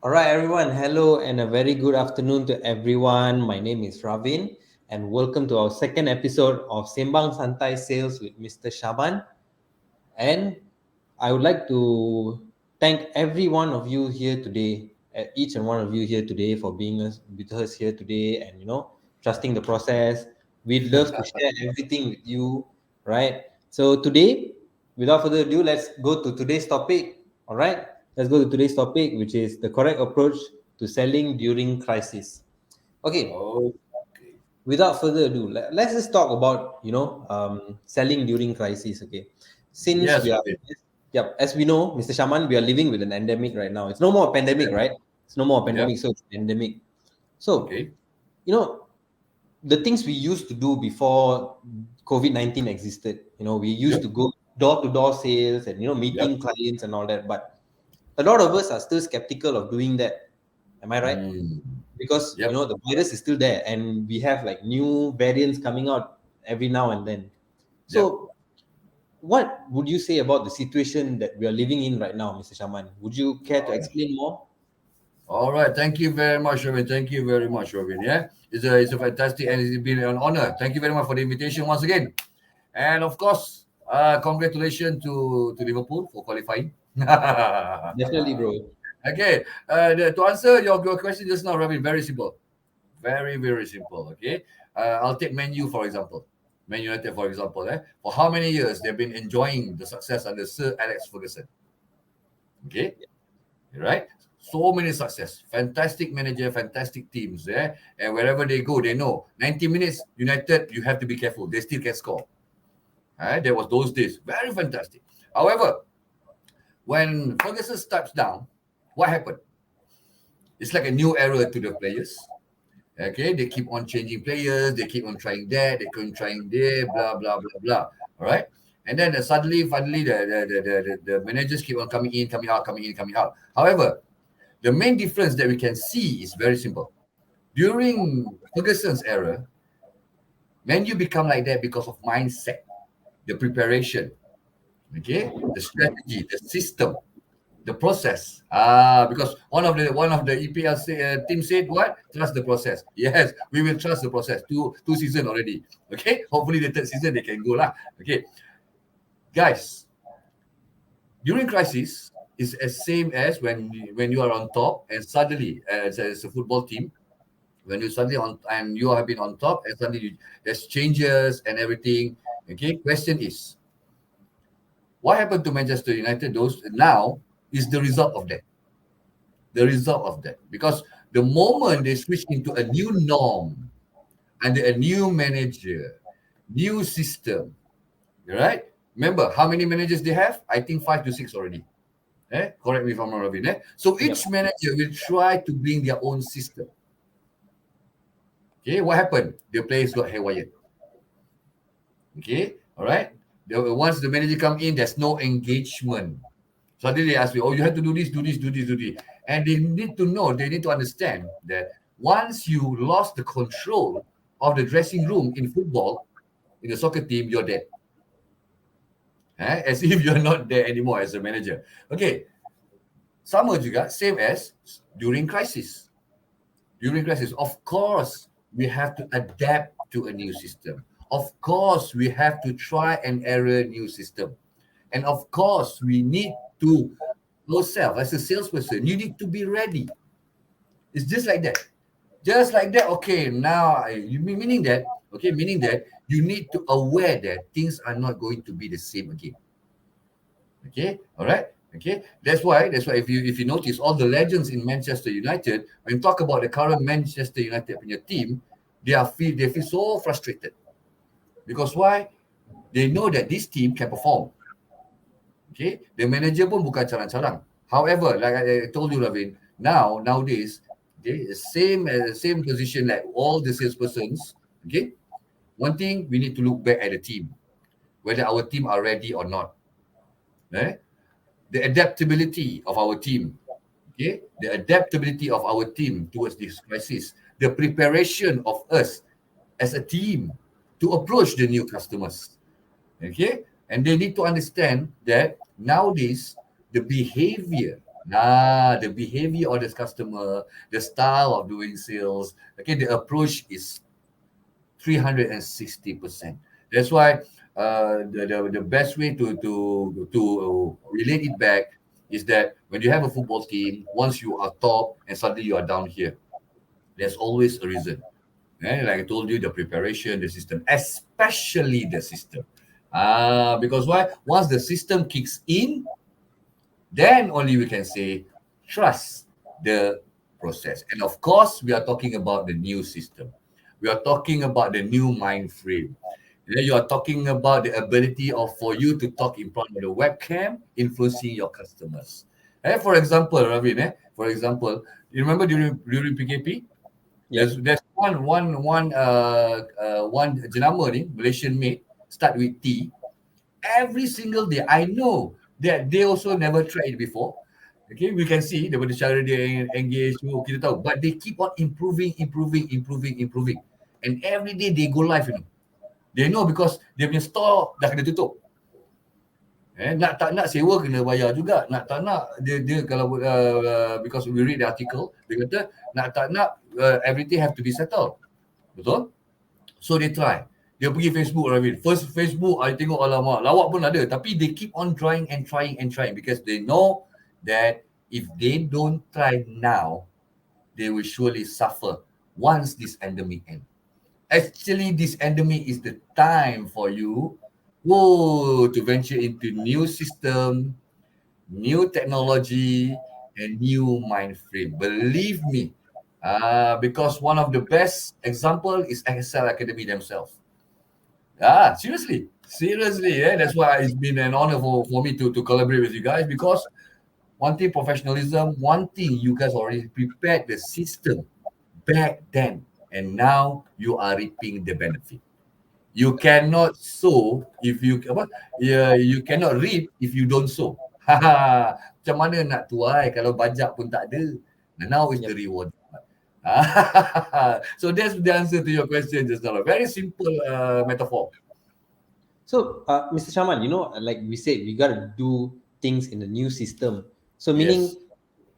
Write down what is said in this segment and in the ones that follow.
All right, everyone. Hello and a very good afternoon to everyone. My name is Ravin, and welcome to our second episode of Sembang Santai Sales with Mr. Shaban. And I would like to thank every one of you here today, each and one of you here today, for being with us here today, and trusting the process. We'd love to share everything with you, right? So today, without further ado, let's go to today's topic. All right, let's go to today's topic, which is the correct approach to selling during crisis. Okay, Okay. without further ado, let's just talk about selling during crisis. Okay, since Yes, we are, Ravi. yep, as we know, Mr. Shaman, we are living with an endemic right now. It's no more a pandemic, right? It's no more a Yep. pandemic, so it's an endemic. So Okay. you know the things we used to do before COVID-19 existed. We used Yep. to go door to door sales and Yep. meeting clients and all that, but a lot of us are still skeptical of doing that. Am I right? Mm. Because Yep. the virus is still there and we have like new variants coming out every now and then. Yep. So what would you say about the situation that we are living in right now, Mr. Shaman? Would you care to All right. explain more? All right. Thank you very much, Robin. Thank you very much, Robin. Yeah, it's a fantastic and it's been an honor. Thank you very much for the invitation once again. And of course, congratulations to Liverpool for qualifying. Definitely, bro. Okay. To answer your question just now, Robin, very simple. Very, very simple. Okay. I'll take Man U for example. Man United, for example. For how many years they've been enjoying the success under Sir Alex Ferguson? Okay. Right? So many success. Fantastic manager, fantastic teams. And wherever they go, they know 90 minutes, United, you have to be careful. They still can score. There was those days. Very fantastic. However, when Ferguson steps down, what happened? It's like a new era to the players. Okay, they keep on changing players, they keep on trying that, they keep on trying there, blah blah blah blah. All right, and then finally, the managers keep on coming in, coming out, coming in, coming out. However, the main difference that we can see is very simple. During Ferguson's era, Man U become like that because of mindset, the preparation, okay, the strategy, the system, the process. Because one of the EPL team said what? Trust the process. Yes, we will trust the process. Two season already. Okay, hopefully the third season they can go lah. Okay, guys, during crisis is as same as when you are on top and suddenly as a football team when you suddenly on and you have been on top and suddenly there's changes and everything. Okay, question is what happened to Manchester United? Those now is the result of that. The result of that. Because the moment they switch into a new norm under a new manager, new system, right? Remember how many managers they have? I think 5 to 6 already. Correct me if I'm wrong, Robin. So Yep. each manager will try to bring their own system. Okay, what happened? The players got haywire. Okay, all right. Once the manager come in, there's no engagement. Suddenly they ask me, oh, you have to do this, do this, do this, do this. And they need to know, they need to understand that once you lost the control of the dressing room in football, in the soccer team, you're dead. As if you're not there anymore as a manager. Okay, sama juga, same as during crisis. During crisis, of course, we have to adapt to a new system. Of course, we have to try and error new system. And of course, we need to yourself as a salesperson, you need to be ready. It's just like that. Just like that. Okay, now meaning that you need to aware that things are not going to be the same again. Okay, all right. Okay, that's why if you notice all the legends in Manchester United, when you talk about the current Manchester United punya team, they feel so frustrated because why? They know that this team can perform. Okay, the manager pun bukan calang-calang. However, like I told you, Ravin, nowadays, okay, same position like all the salespersons. Okay, one thing we need to look back at the team, whether our team are ready or not. Eh? The adaptability of our team. Okay, the adaptability of our team towards this crisis, the preparation of us as a team to approach the new customers. Okay, And they need to understand that nowadays the behavior of this customer, the style of doing sales, okay, the approach is 360%. That's why the best way to relate it back is that when you have a football team, once you are top and suddenly you are down here, there's always a reason. And like I told you, the preparation, the system, especially the system. Because why? Once the system kicks in, then only we can say trust the process. And of course, we are talking about the new system. We are talking about the new mind frame. And then you are talking about the ability of for you to talk in front of the webcam, influencing your customers. For example, Ravin, for example, you remember during PKP, Yep. there's one jenama ni Malaysian made start with T. Every single day, I know that they also never tried it before. Okay, we can see daripada cara dia engage, kita tahu. But they keep on improving. And every day they go live, They know because dia punya store dah kena tutup. Nak tak nak sewa kena bayar juga. Nak tak nak dia kalau because we read the article, dia kata nak tak nak everything have to be settled. Betul? So they try. Dia pergi Facebook, Ravin. First Facebook, I tengok alamak, lawak pun ada. Tapi they keep on trying because they know that if they don't try now, they will surely suffer once this endemic ends. Actually, this endemic is the time for you to venture into new system, new technology, and new mind frame. Believe me, because one of the best example is Excel Academy themselves. Seriously. That's why it's been an honor for me to collaborate with you guys, because one thing, professionalism, one thing, you guys already prepared the system back then, and now you are reaping the benefit. You cannot sow if you you cannot reap if you don't sow. Macam mana nak tuai kalau bajak pun tak ada? Now is the reward. So that's the answer to your question just now. A very simple metaphor. So, Mr. Shaman, like we said, we got to do things in the new system. So, Yes. meaning,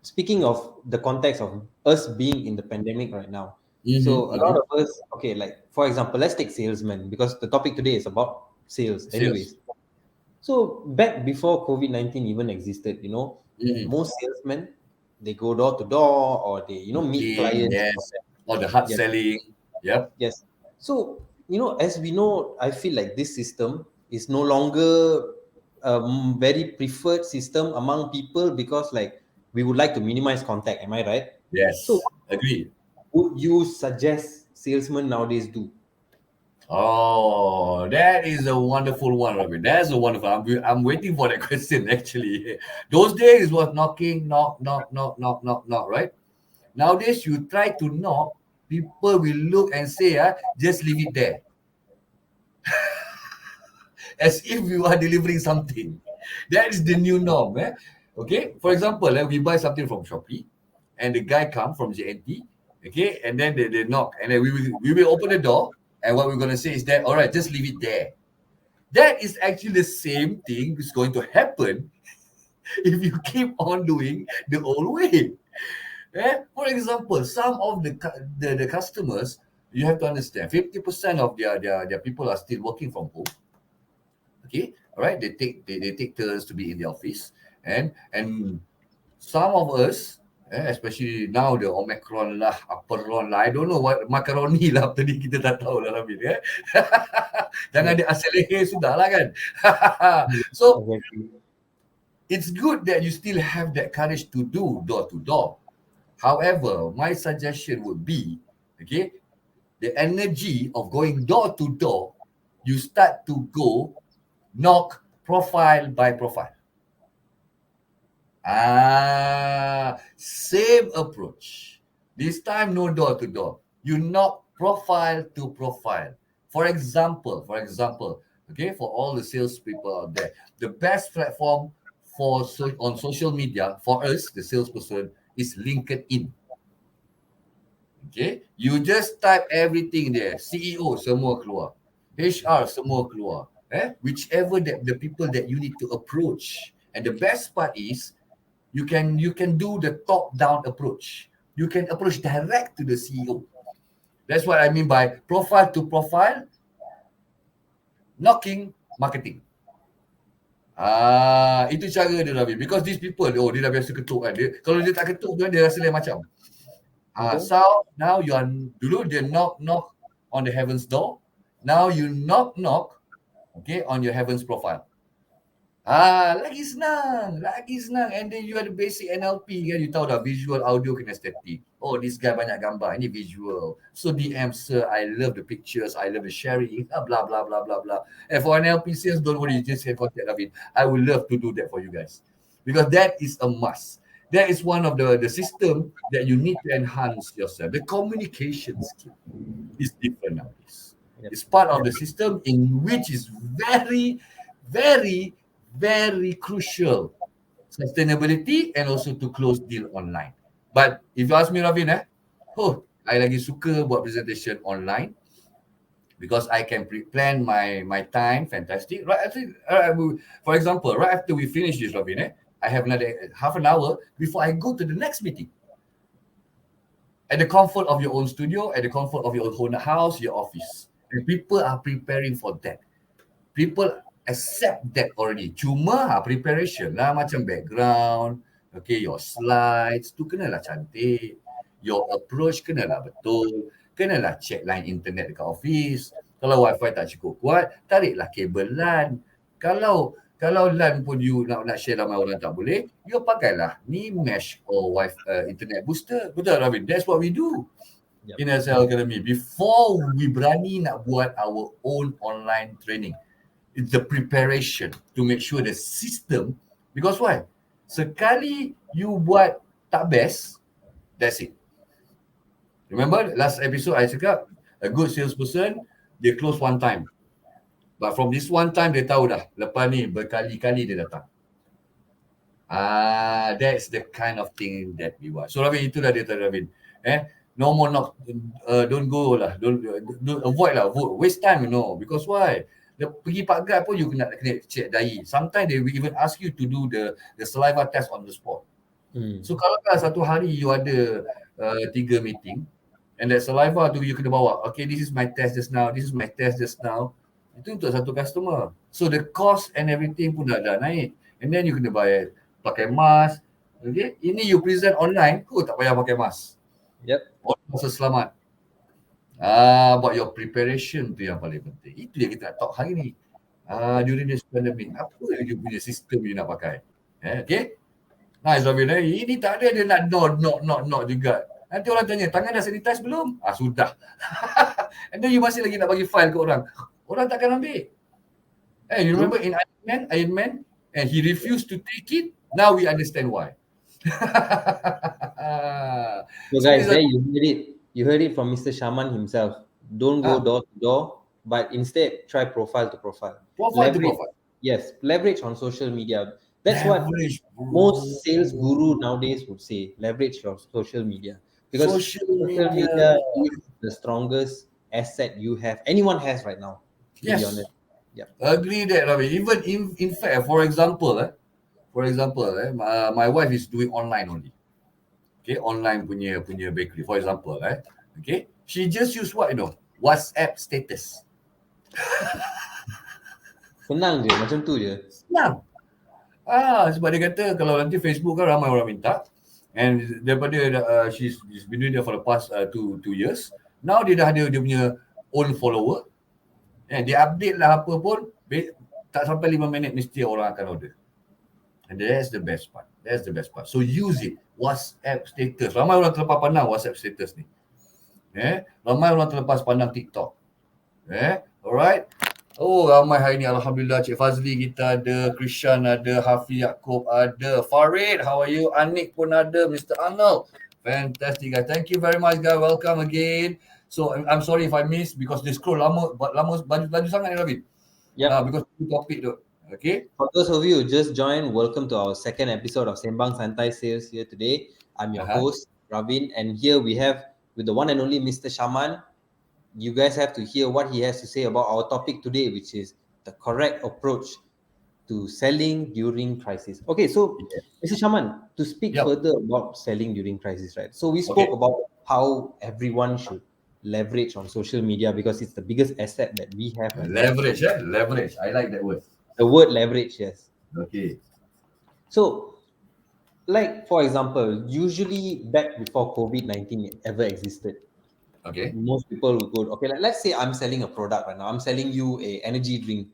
speaking of the context of us being in the pandemic right now, so a lot of us, okay, like for example, let's take salesmen, because the topic today is about sales, Sales. anyways. So, back before COVID-19 even existed, Mm-hmm. most salesmen, they go door to door, or they, meet Booking, clients. yes. Or the hard Yes. selling. Yep. Yes. So, as we know, I feel like this system is no longer a very preferred system among people, because, like, we would like to minimize contact. Am I right? So, Yes. Agree. what would you suggest salesmen nowadays do? Oh, that is a wonderful one, Robin. That's a wonderful. I'm waiting for that question actually. Those days was knocking, knock, right? Nowadays, you try to knock, people will look and say, just leave it there. As if you are delivering something. That is the new norm. Okay, for example, we buy something from Shopee, and the guy come from JNT, okay, and then they knock, and then we will open the door, and what we're going to say is that, all right, just leave it there. That is actually the same thing is going to happen if you keep on doing the old way. For example, some of the customers, you have to understand, 50% of their people are still working from home. Okay, all right, they take turns to be in the office, and some of us, especially now the Omicron lah, Aperon lah, I don't know what macaroni lah tadi kita tak tahu lah Rabil, jangan dia asal leher sudah lah kan. So Exactly. it's good that you still have that courage to do door to door. However, my suggestion would be, okay, the energy of going door to door, you start to go knock profile by profile. Same approach. This time, no door to door. You knock profile to profile. For example, okay, for all the salespeople out there, the best platform on social media for us, the salesperson, is LinkedIn. Okay, you just type everything there. CEO semua keluar, HR semua keluar. whichever that the people that you need to approach. And the best part is you can do the top down approach. You can approach direct to the CEO. That's what I mean by profile to profile knocking marketing. Itu cara dia, Ravi. Because these people, dia dah biasa ketuk kan. Kalau dia tak ketuk dia rasa lain macam. Betul? So now you are, dulu dia knock on the heaven's door. Now you knock, okay, on your heaven's profile. Lagi senang. And then you ada basic NLP kan. You tahu dah, visual, audio, kinesthetic. Oh, this guy banyak gambar. Ini visual. So DM, sir, I love the pictures. I love the sharing. Blah, blah, blah, blah, blah. And for NLP sales, don't worry. Just get contact David. I would love to do that for you guys. Because that is a must. That is one of the system that you need to enhance yourself. The communication skill is different nowadays. Yep. It's part of the system in which is very, very, very crucial. Sustainability and also to close deal online. But if you ask me, Ravin, I lagi suka buat presentation online because I can plan my time. Fantastic. Right? For example, right after we finish this, Ravin, I have another half an hour before I go to the next meeting. At the comfort of your own studio, at the comfort of your own house, your office. And people are preparing for that. People accept that already. Cuma preparation lah, macam background, okay, your slides tu kenalah cantik, your approach kenalah betul, kenalah check line internet dekat office. Kalau wifi tak cukup kuat, tariklah kabel LAN. Kalau LAN pun you nak share ramai orang tak boleh, you pakailah ni mesh or wifi internet booster. Betul, Ravin? That's what we do. Yep. In SL Academy. Before we berani nak buat our own online training, it's the preparation to make sure the system, because why? Sekali you buat tak best, that's it. Remember last episode I cakap, a good salesperson, they close one time. But from this one time, dia tahu dah, lepas ni berkali-kali dia datang. That's the kind of thing that we want. So Ravin, itulah dia Ravin. No more knock, don't go lah, don't avoid lah, waste time, because why? Pergi Pak Guide pun you kena check dahi. Sometimes they will even ask you to do the saliva test on the spot. So kalau satu hari you ada 3 meeting and that saliva tu you kena bawa, okay, this is my test just now, this is my test just now, itu untuk satu customer. So the cost and everything pun dah naik. And then you kena bayar pakai mask. Okay, ini you present online, tak payah pakai mask. Yep. Orang masa selamat. About your preparation tu yang paling penting. Itu yang kita nak talk hari ni. During this pandemic, apa you punya sistem you nak pakai? Okay? Nice, Ravin. Ini tak ada dia nak knock juga. Nanti orang tanya, tangan dah sanitize belum? Sudah. And then you masih lagi nak bagi file ke orang. Orang takkan ambil. You remember in Iron Man, and he refused to take it. Now we understand why. So guys, there you heard it from Mr. Shaman himself. Don't go door to door, but instead try profile to profile. Profile to profile. Yes, leverage on social media. That's what most sales guru nowadays would say. Leverage your social media. Because social media is the strongest asset you have. Anyone has right now. Yes. To be honest. Yeah. Agree that, Ravi. Even in fact, for example, my wife is doing online only. Okay, online punya bakery. For example, okay, she just use what, WhatsApp status. Senang je, macam tu je. Senang. Sebab dia kata kalau nanti Facebook kan ramai orang minta, and daripada she's been doing that for the past 2 years. Now dia dah ada dia punya own follower. And dia update lah apa pun, tak sampai 5 minit mesti orang akan order. And that's the best part. So use it. WhatsApp status. Ramai orang terlepas pandang WhatsApp status ni. Ramai orang terlepas pandang TikTok. Alright. Ramai hari ni Alhamdulillah. Cik Fazli kita ada, Krishan ada, Hafiz Yaakob ada, Farid, how are you? Anik pun ada, Mr. Arnold. Fantastic guys. Thank you very much guys. Welcome again. So I'm sorry if I missed because they scroll lama baju sangat ni, Ravi. Yeah. Because the topic tu. Okay. For those of you who just joined, welcome to our second episode of Sembang Santai Sales here today. I'm your host, Ravin, and here we have with the one and only Mr. Shaman. You guys have to hear what he has to say about our topic today, which is the correct approach to selling during crisis. Okay, so Yes. Mr. Shaman, to speak Yep. further about selling during crisis, right? So we spoke Okay. about how everyone should leverage on social media because it's the biggest asset that we have as a Leverage, eh? Leverage. I like that word. the word leverage, yes. Okay. So, like for example, usually back before COVID-19 ever existed, Okay. most people would go, okay, like, let's say I'm selling a product right now. I'm selling you a energy drink.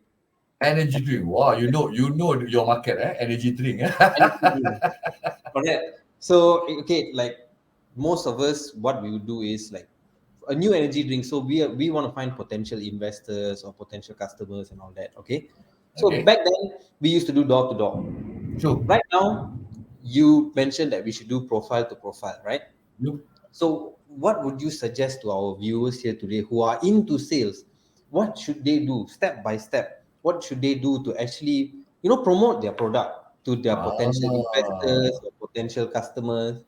Energy drink. Wow, you know your market, eh? Energy drink. Energy drink. Correct. So okay, like most of us, what we would do is like a new energy drink. So we want to find potential investors or potential customers and all that. Okay. So Okay. back then we used to do door to door. True. Right now, you mentioned that we should do profile to profile, right? You So what would you suggest to our viewers here today who are into sales? What should they do step by step? What should they do to actually, promote their product to their potential ah, investors or potential customers?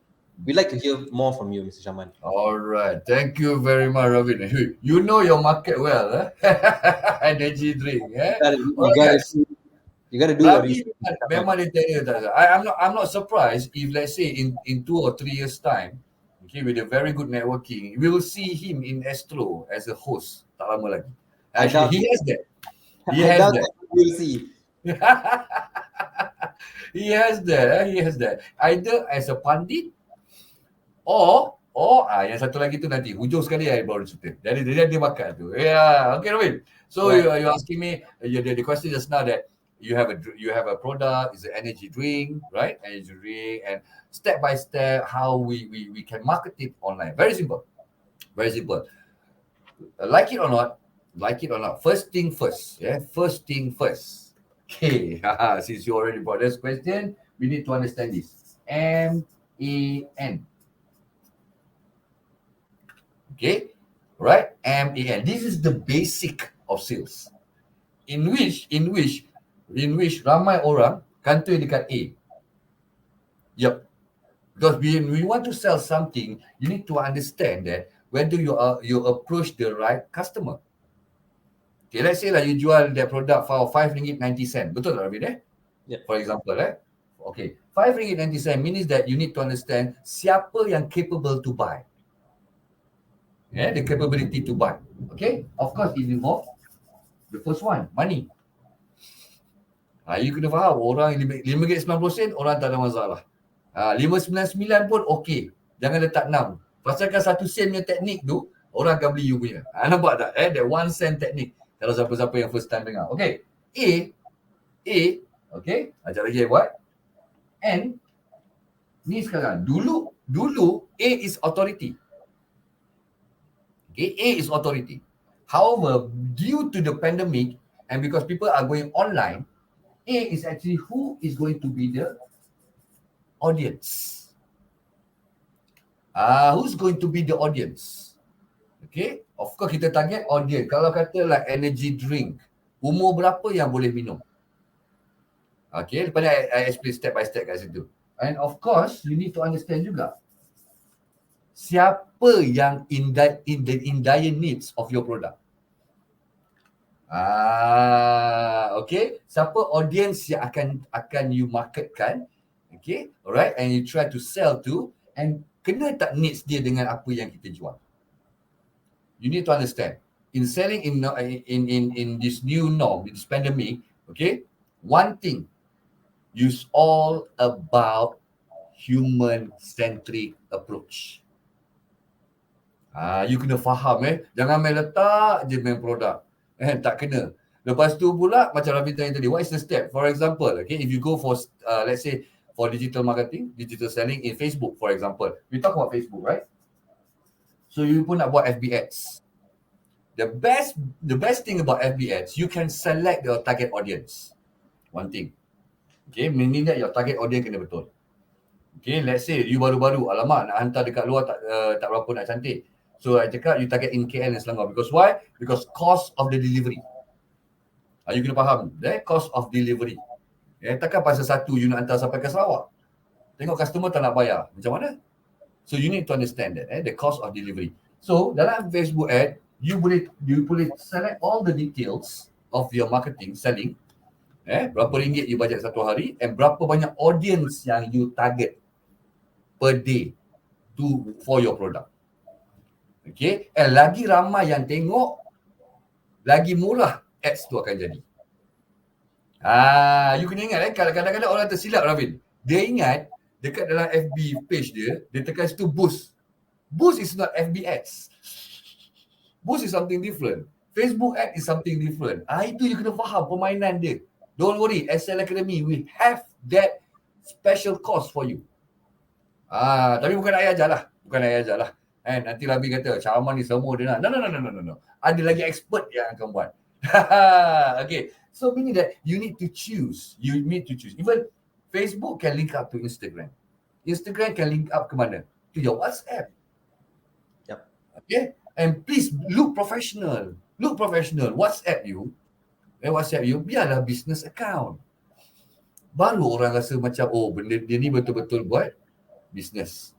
We'd like to hear more from you, Mr. Shaman. all right. Thank you very much, Robin. You know your market well, eh? Energy drink, You eh? gotta, All you right, gotta guys. do, you gotta do your Ravi research, Mr. Shaman. memang dia tanya tak. I'm not surprised if let's say in 2 or 3 years time, okay, with a very good networking, we will see him in Astro as a host. Tak lama lagi. I Actually, doubt he that. has that. He I has doubt that. that. We'll see. He has that. He has that. Either as a pandit or yang satu lagi tu nanti hujung sekali I baru cerita. Jadi dia makan tu. Yeah, okay Robin. So Right. you asking me the question just now that you have a product, is an energy drink, right? Energy drink, and step by step how we can market it online. Very simple. Very simple. Like it or not, like it or not. First thing first. Yeah, first thing first. Okay, since you already brought this question, we need to understand this. MAN. Okay, right? MAN. This is the basic of sales. In which ramai orang kantoi dekat A. Yep. Because we want to sell something, you need to understand that whether you approach the right customer. Okay, let's say lah you jual that product for RM5.90. Betul tak Rabin, eh? Yep. For example, okay. RM5.90 means that you need to understand siapa yang capable to buy. Yeah, the capability to buy. Okay? Of course, it involves the first one, money. You kena faham, orang RM5.90 orang tak ada masalah. RM5.99 pun okey. Jangan letak 6. Pasalkan 1 sen punya teknik tu, orang akan beli you punya. Nampak tak? That 1 cent teknik. Kalau siapa-siapa yang first time dengar. Okay. A, okay. Ajak lagi buat. N, ni sekarang. Dulu A is authority. Okay, A is authority. However, due to the pandemic and because people are going online, A is actually who is going to be the audience. Who's going to be the audience? Okay, of course kita target audience. Kalau kata like energy drink, umur berapa yang boleh minum? Okay, lepas ni I explain step by step kat situ. And of course, you need to understand juga siapa yang in dire needs of your product. Okay, siapa audience yang akan you marketkan? Okay, alright, and you try to sell to, and kena tak needs dia dengan apa yang kita jual. You need to understand in selling in this new norm, in this pandemic. Okay, one thing is all about human centric approach. You kena faham jangan main letak je main produk. Tak kena. Lepas tu pula macam Ravi tanya tadi, what is the step? For example, okay, if you go for let's say for digital marketing, digital selling in Facebook, for example, we talk about Facebook, right? So you pun nak buat FB ads. The best thing about FB ads, you can select your target audience. One thing. Okay, meaning that your target audience kena betul. Okay, let's say you baru-baru, alamak nak hantar dekat luar tak berapa nak cantik. So I cakap you target in KL dan Selangor. Because why? Because cost of the delivery. You kena faham, cost of delivery. Takkan pasal satu you nak hantar sampai ke Sarawak. Tengok customer tak nak bayar. Macam mana? So you need to understand that, the cost of delivery. So dalam Facebook ad, you boleh select all the details, of your marketing, selling, berapa ringgit you bajet satu hari, and berapa banyak audience yang you target per day for your product. Okay, and lagi ramai yang tengok, lagi murah ads tu akan jadi. You kena ingat kadang-kadang orang tersilap, Ravin. Dia ingat dekat dalam FB page dia tekan situ boost. Boost is not FB ads. Boost is something different. Facebook ad is something different. Itu you kena faham permainan dia. Don't worry, SL Academy, we have that special course for you. Tapi bukan nak ajar lah. Bukan nak ajar lah. Nanti Rabi kata, Caman ni semua dia nak. No. Ada lagi expert yang akan buat. Okay. So meaning that you need to choose. Even Facebook can link up to Instagram. Instagram can link up ke mana? To your WhatsApp. Yep. Okay. And please look professional. WhatsApp you, biarlah business account. Baru orang rasa macam, benda dia ni betul-betul buat business.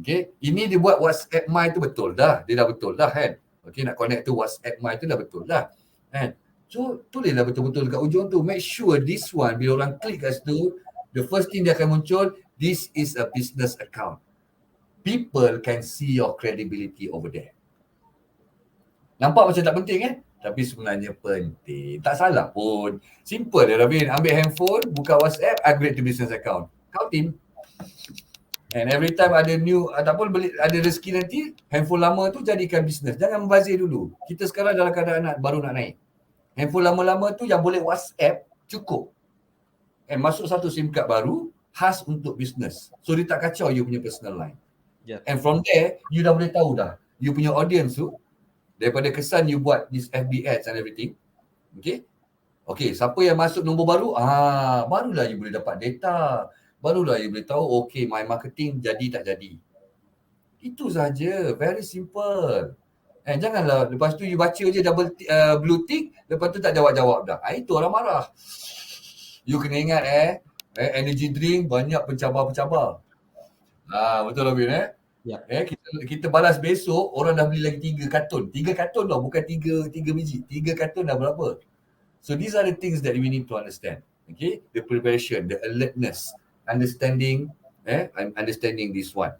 Okay. Ini dia buat WhatsApp My tu betul dah. Dia dah betul dah kan. Okay, nak connect tu WhatsApp My tu dah betul dah. Kan. So, tulislah betul-betul dekat ujung tu. Make sure this one, bila orang klik kat situ, the first thing dia akan muncul, this is a business account. People can see your credibility over there. Nampak macam tak penting tapi sebenarnya penting. Tak salah pun. Simple je, Ravin. Ambil handphone, buka WhatsApp, upgrade to business account. Kau team. And every time ada new ataupun ada rezeki nanti, handphone lama tu jadikan bisnes. Jangan membazir dulu. Kita sekarang dalam keadaan baru nak naik. Handphone lama-lama tu yang boleh WhatsApp cukup. And masuk satu SIM card baru khas untuk bisnes. So dia tak kacau you punya personal line. Yeah. And from there, you dah boleh tahu dah you punya audience tu daripada kesan you buat this FB ads and everything. Okay, siapa yang masuk nombor baru, barulah you boleh dapat data. Barulah you boleh tahu, okay, my marketing jadi tak jadi. Itu saja, very simple. Janganlah lepas tu you baca je double blue tick, lepas tu tak jawab-jawab dah. Itu orang marah. You kena ingat energy drink banyak pencabar-pencabar. Betul Robin Ya. Kita balas besok, orang dah beli lagi 3 kartun. 3 kartun tau, bukan 3 biji. 3 kartun dah berapa. So these are the things that we need to understand. Okay, the preparation, the alertness, understanding this one.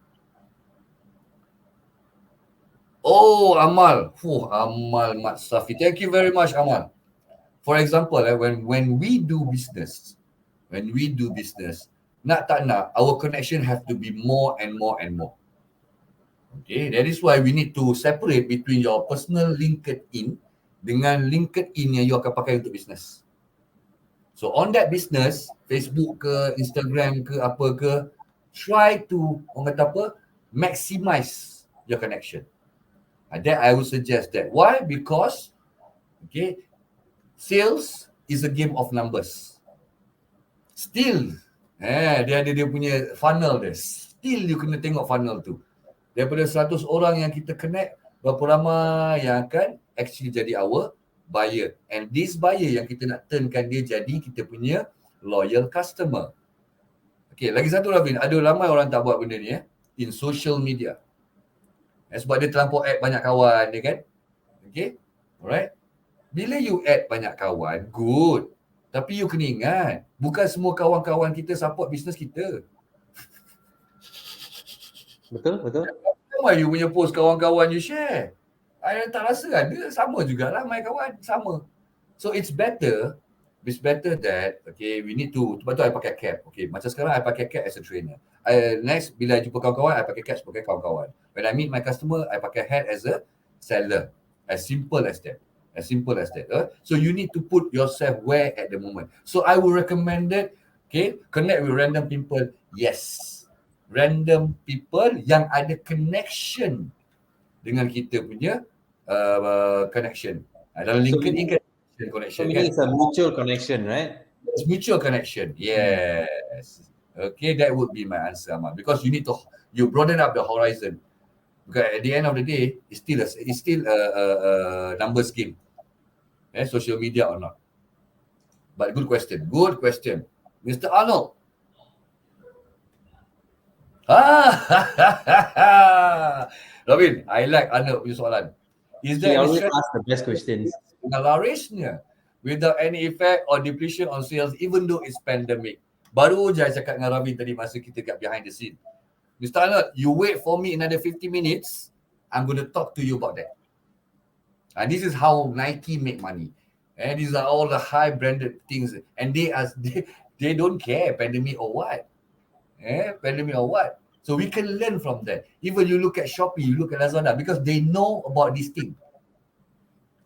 Amal. Amal Mat Safi. Thank you very much, Amal. For example, when we do business, nak tak nak, our connection have to be more and more and more. Okay, that is why we need to separate between your personal LinkedIn dengan LinkedIn yang you akan pakai untuk business. So on that business, Facebook ke, Instagram ke, apa ke, try to, orang kata apa, maximize your connection. That I would suggest that. Why? Because, okay, sales is a game of numbers. Still, dia ada dia punya funnel dia. Still you kena tengok funnel tu. Daripada 100 orang yang kita connect, berapa ramai yang akan actually jadi our buyer. And this buyer yang kita nak turnkan dia jadi kita punya loyal customer. Okay, lagi satu Ravin, ada ramai orang tak buat benda ni in social media. Sebab dia terlampau add banyak kawan dia kan. Okay, alright. Bila you add banyak kawan, good. Tapi you kena ingat, bukan semua kawan-kawan kita support bisnes kita. Betul. Why you punya post kawan-kawan you share? I tak rasa ada, sama jugalah my kawan, sama. So it's better that, okay, we need to, sebab tu I pakai cap. Okay, macam sekarang I pakai cap as a trainer. Next, bila I jumpa kawan-kawan, I pakai cap sebagai kawan-kawan. When I meet my customer, I pakai hat as a seller. As simple as that. So you need to put yourself where at the moment. So I will recommend that, okay, connect with random people. Yes. Random people yang ada connection dengan kita punya connection. Dalam LinkedIn connection. So it's a mutual connection, right? It's mutual connection. Yes. Okay, that would be my answer, Ahmad. Because you broaden up the horizon. Because at the end of the day, it's still a numbers game. Social media or not. But good question. Mr. Arnold. Robin, I like Arnold punya soalan. He always ask the best questions. Larisnya. without any effect or depletion on sales even though it's pandemic. Baru je I cakap dengan Ravin tadi masa kita kat behind the scene. Mr. Arnold, you wait for me another 50 minutes. I'm going to talk to you about that. And this is how Nike make money. And these are all the high branded things. And they don't care pandemic or what. Pandemic or what. So we can learn from that. Even you look at Shopee, you look at Lazada, because they know about this thing.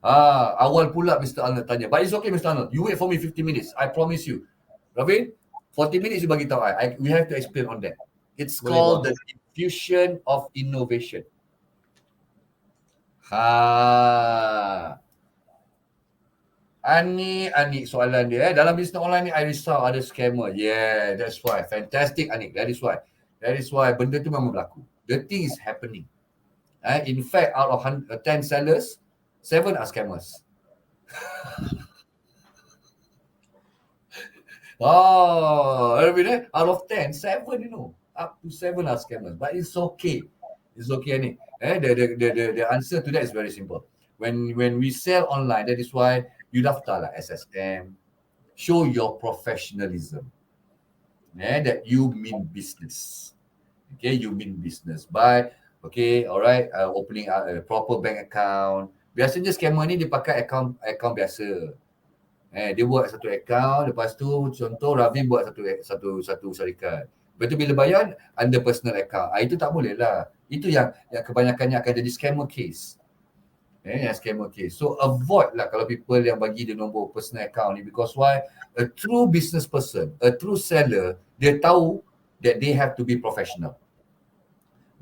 Awal pula Mr. Arnold tanya. But it's okay, Mr. Arnold. You wait for me 50 minutes. I promise you. Ravin, 40 minutes you bagi tahu we have to explain on that. It's called the infusion of innovation. Anik soalan dia. Dalam bisnes online ni, I risau ada scammer. Yeah, that's why. Fantastic, Anik. That is why benda tu memang berlaku. The thing is happening. In fact, out of 10 sellers, 7 are scammers. Out of 10, 7, up to 7 are scammers. But it's okay. It's okay, Anik. The answer to that is very simple. When we sell online, that is why you daftar lah SSM. Show your professionalism. That you mean business. Okay, you mean business. By, opening a proper bank account. Biasanya scammer ni dia pakai account biasa. Dia buat satu account, lepas tu contoh Ravi buat satu syarikat. Lepas tu bila bayar under personal account. Itu tak boleh lah. Itu yang kebanyakannya akan jadi scammer case. Yang scammer case. So avoid lah kalau people yang bagi dia nombor personal account ni, because why? A true business person, a true seller, dia tahu that they have to be professional.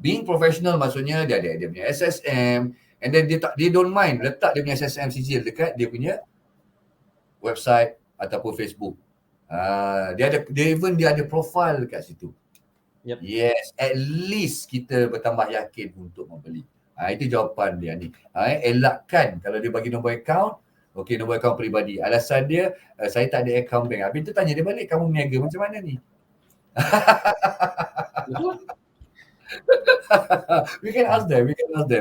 Being professional maksudnya dia punya SSM, and then dia don't mind letak dia punya SSM sijil dekat dia punya website ataupun Facebook. Dia ada profile dekat situ. Yep. Yes, at least kita bertambah yakin untuk membeli. Itu jawapan dia ni. Elakkan kalau dia bagi nombor account, nombor account peribadi. Alasan dia, saya tak ada account bank. Habis tu tanya dia balik, kamu meniaga macam mana ni? We can ask them.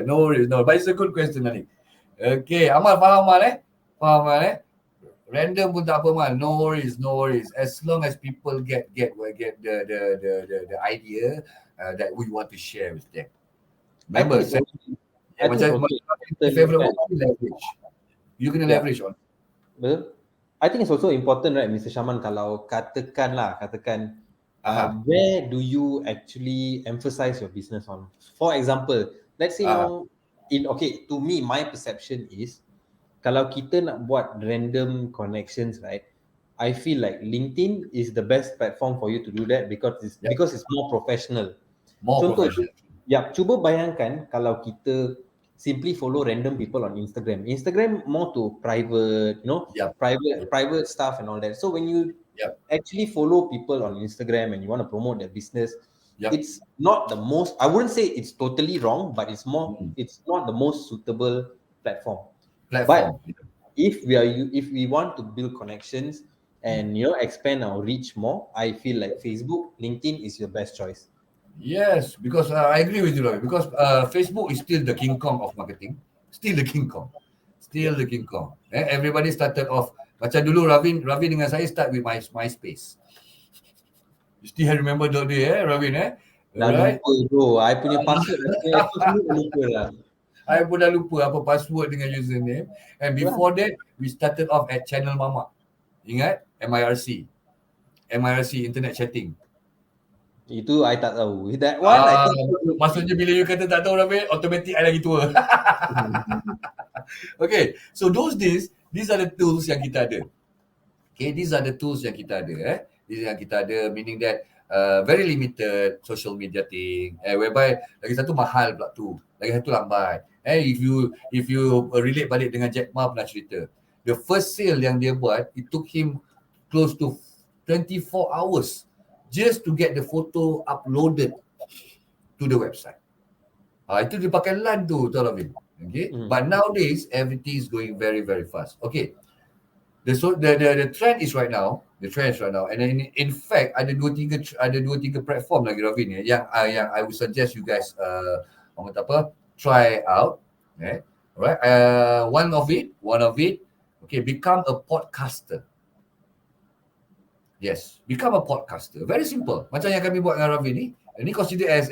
No worries. No, but it's a good question, Nani. Okay, Amal faham Amal? Random pun tak apa, Amal. No worries. As long as people get the idea that we want to share with them. Remember, macam favorite word, leverage. You kena leverage on. Betul. I think it's also important, right, Mr. Shaman, kalau katakan where do you actually emphasize your business on? For example, let's say to me, my perception is kalau kita nak buat random connections, right, I feel like LinkedIn is the best platform for you to do that because it's more professional. Professional. Cuba bayangkan kalau kita simply follow random people on Instagram. Instagram more to private, private stuff and all that. So when you actually follow people on Instagram and you want to promote their business, it's not the most, I wouldn't say it's totally wrong, but it's not the most suitable platform. But if we want to build connections and expand our reach more, I feel like Facebook, LinkedIn is your best choice. Yes, because I agree with you, Ravi. Because Facebook is still the King Kong of marketing. Still the King Kong. Everybody started off macam dulu Ravin dengan saya start with MySpace. You still remember that day, Ravin? Dah lupa bro. I punya password lupa lah. I pun dah lupa apa password dengan username. And before that, we started off at Channel Mama. Ingat? MIRC, Internet Chatting. Itu I tak tahu. That one I think. Maksudnya bila you kata tak tahu, Rabi, automatic I lagi tua. Okay, so those days, these are the tools yang kita ada. These are the tools yang kita ada. These yang kita ada, meaning that very limited social media thing. Whereby lagi satu mahal pula tu, lagi satu lambat. If you relate balik dengan Jack Ma pernah cerita, the first sale yang dia buat, it took him close to 24 hours just to get the photo uploaded to the website. Itu dia pakai LAN tu, tahu Ravin. Okay, but nowadays everything is going very very fast. Okay, the trend is right now. And in fact ada dua tiga platform lagi, Ravin, yang I would suggest you guys try out. Alright, one of it, Okay, become a podcaster. Yes, become a podcaster. Very simple. Macam yang kami buat dengan Ravi ni. Ini consider as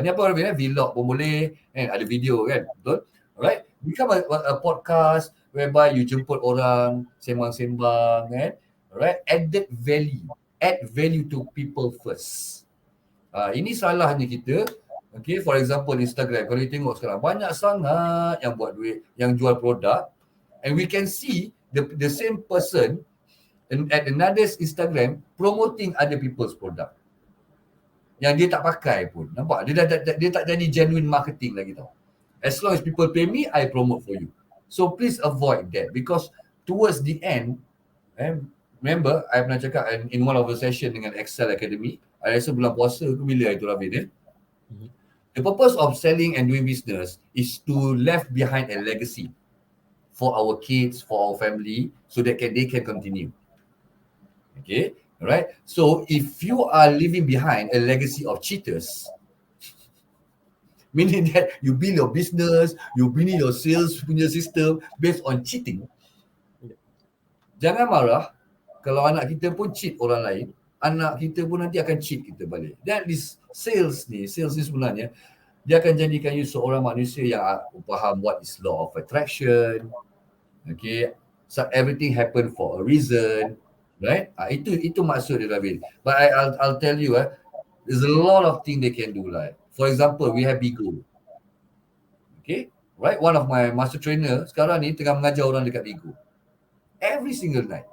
ni apa Ravi, vlog pun boleh, ada video kan, betul? Alright, become a podcast whereby you jemput orang, sembang-sembang kan. Alright, add value to people first. Ini salahnya kita. Okay, for example Instagram. Kalau you tengok sekarang banyak sangat yang buat duit, yang jual produk, and we can see the same person at another Instagram promoting other people's product yang dia tak pakai pun. Nampak? Dia tak jadi genuine marketing lagi tau. As long as people pay me, I promote for you. So please avoid that, because towards the end, remember I pernah cakap in one of the session dengan Excel Academy, I rasa bulan puasa ke bila itu Rabi dia. The purpose of selling and doing business is to left behind a legacy for our kids, for our family, so that they can continue. Okay, right? So if you are leaving behind a legacy of cheaters, meaning that you build your business, you build your sales punya system based on cheating, jangan marah kalau anak kita pun cheat orang lain, anak kita pun nanti akan cheat kita balik. That is sales ni sebenarnya, dia akan jadikan you seorang manusia yang faham what is law of attraction. Okay, so everything happen for a reason. Right? Itu maksud dia David. But I'll tell you, there's a lot of things they can do. Like, for example, we have Bigo. Okay? Right? One of my master trainer sekarang ni tengah mengajar orang dekat Bigo. Every single night.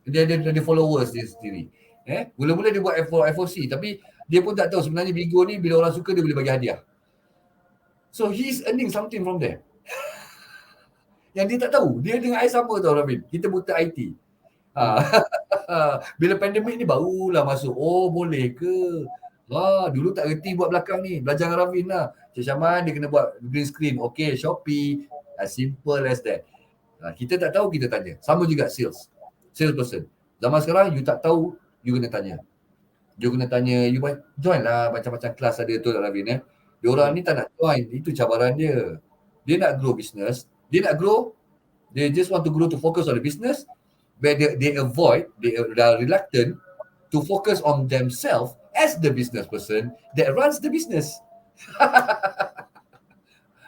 Dia ada followers dia sendiri. Mula-mula dia buat FOC, tapi dia pun tak tahu sebenarnya Bigo ni bila orang suka dia boleh bagi hadiah. So he's earning something from there. Yang dia tak tahu. Dia dengan I sama tau Rabin. Kita buta IT. Bila pandemik ni barulah masuk. Oh boleh ke? Dulu tak reti buat belakang ni. Belajar dengan Ravin lah. Cik Syaman dia kena buat green screen. Okay, Shopee. As simple as that. Kita tak tahu, kita tanya. Sama juga sales person. Zaman sekarang you tak tahu, you kena tanya. You kena tanya, you join lah macam-macam kelas ada tu Ravin. Dia orang ni tak nak join. Itu cabaran dia. Dia nak grow business. They just want to grow to focus on the business. Where they are reluctant to focus on themselves as the business person that runs the business.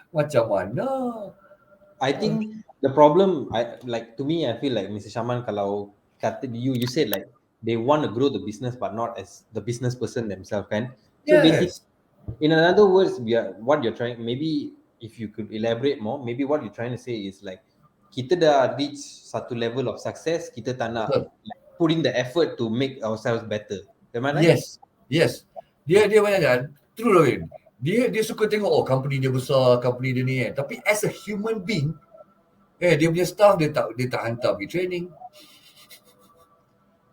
Macam mana? I think the problem, to me, I feel like Mr. Shaman, kalau kata you said like they want to grow the business but not as the business person themselves, kan? So basically, in other words, what you're trying, maybe if you could elaborate more, maybe what you're trying to say is like, kita dah reach satu level of success, kita tak nak like, put in the effort to make ourselves better. Bagaimana? Yes. Dia banyak kan? True Robin. Dia suka tengok company dia besar, company dia ni kan. Tapi as a human being, dia punya staff dia tak hantar pergi training.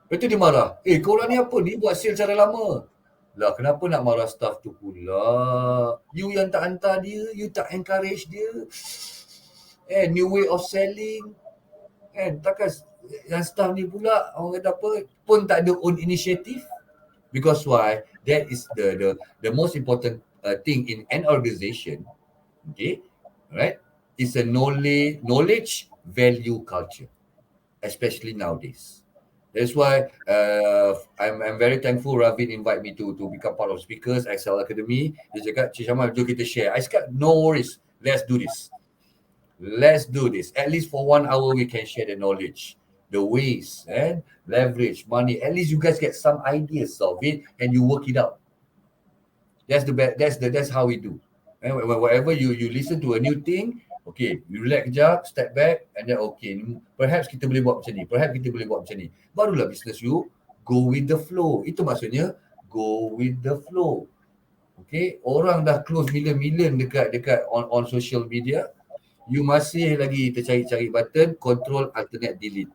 Lepas tu dia marah. Korang ni apa ni buat sale cara lama? Lah kenapa nak marah staff tu pula? You yang tak hantar dia, you tak encourage dia. New way of selling. Takkan yang staff ni pula orang kata apa pun tak ada own initiative. Because why? That is the most important thing in an organization. Okay, right? It's a knowledge value culture, especially nowadays. That's why I'm very thankful Ravin invite me to become part of speakers Excel Academy. Dia cakap, Cik Syamal, jom kita share. I cakap, no worries, let's do this. At least for 1 hour we can share the knowledge, the ways, and leverage money. At least you guys get some ideas of it and you work it out. That's the best. That's how we do. And whenever you listen to a new thing, okay, you relax kejap, step back, and then okay, perhaps kita boleh buat macam ni, perhaps kita boleh buat macam ni. Barulah business you go with the flow. Itu maksudnya go with the flow. Okay, orang dah close million dekat on social media. You masih lagi tercari-cari button, control, alternate, delete.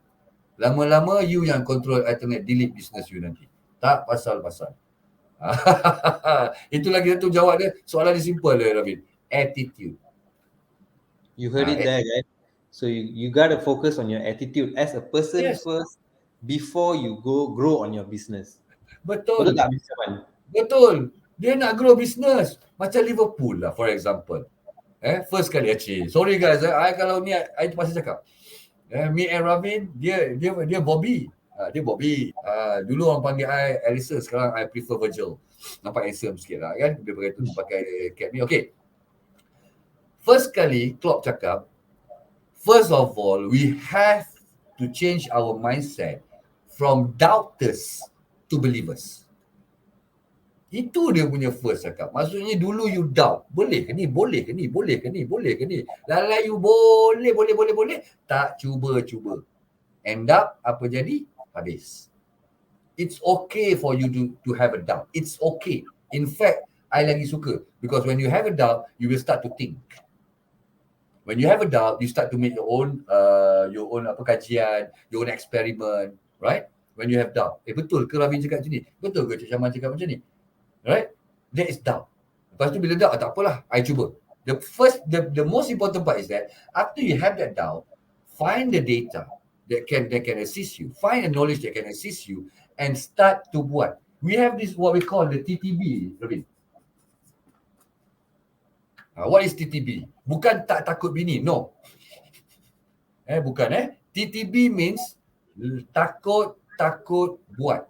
Lama-lama you yang control, alternate, delete business you nanti. Tak pasal-pasal. Itu lagi satu jawab dia. Soalan dia simple dia, Ravin. Attitude. You heard it there, guys. So you got to focus on your attitude as a person first before you go grow on your business. Betul. Betul tak, Mr. Man? Betul. Dia nak grow business. Macam Liverpool lah, for example. First kali Aceh. Sorry guys, I kalau ni I terpaksa cakap. Me and Ravin, dia Bobby. Dia Bobby. Dulu orang panggil I Alison, sekarang I prefer Virgil. Nampak handsome sikit lah kan. Daripada tu pakai cap ni. Okay. First kali Klopp cakap, first of all, we have to change our mindset from doubters to believers. Itu dia punya first cakap. Maksudnya dulu you doubt. Boleh ke ni? Boleh ke ni? Boleh ke ni? Boleh ke ni? Lalai you boleh. Tak cuba. End up, apa jadi? Habis. It's okay for you to have a doubt. It's okay. In fact, I lagi suka. Because when you have a doubt, you will start to think. When you have a doubt, you start to make your own kajian, your own experiment, right? When you have doubt. Betul ke Ravin cakap macam ni? Betul ke Cik Syaman cakap macam ni? Right? That is doubt. Lepas tu bila doubt, tak apalah, I cuba. The most important part is that after you have that doubt, find the data that can assist you, find the knowledge that can assist you, and start to buat. We have this what we call the TTB, Ravin. What is TTB? Bukan tak takut bini, no. Bukan. TTB means takut buat.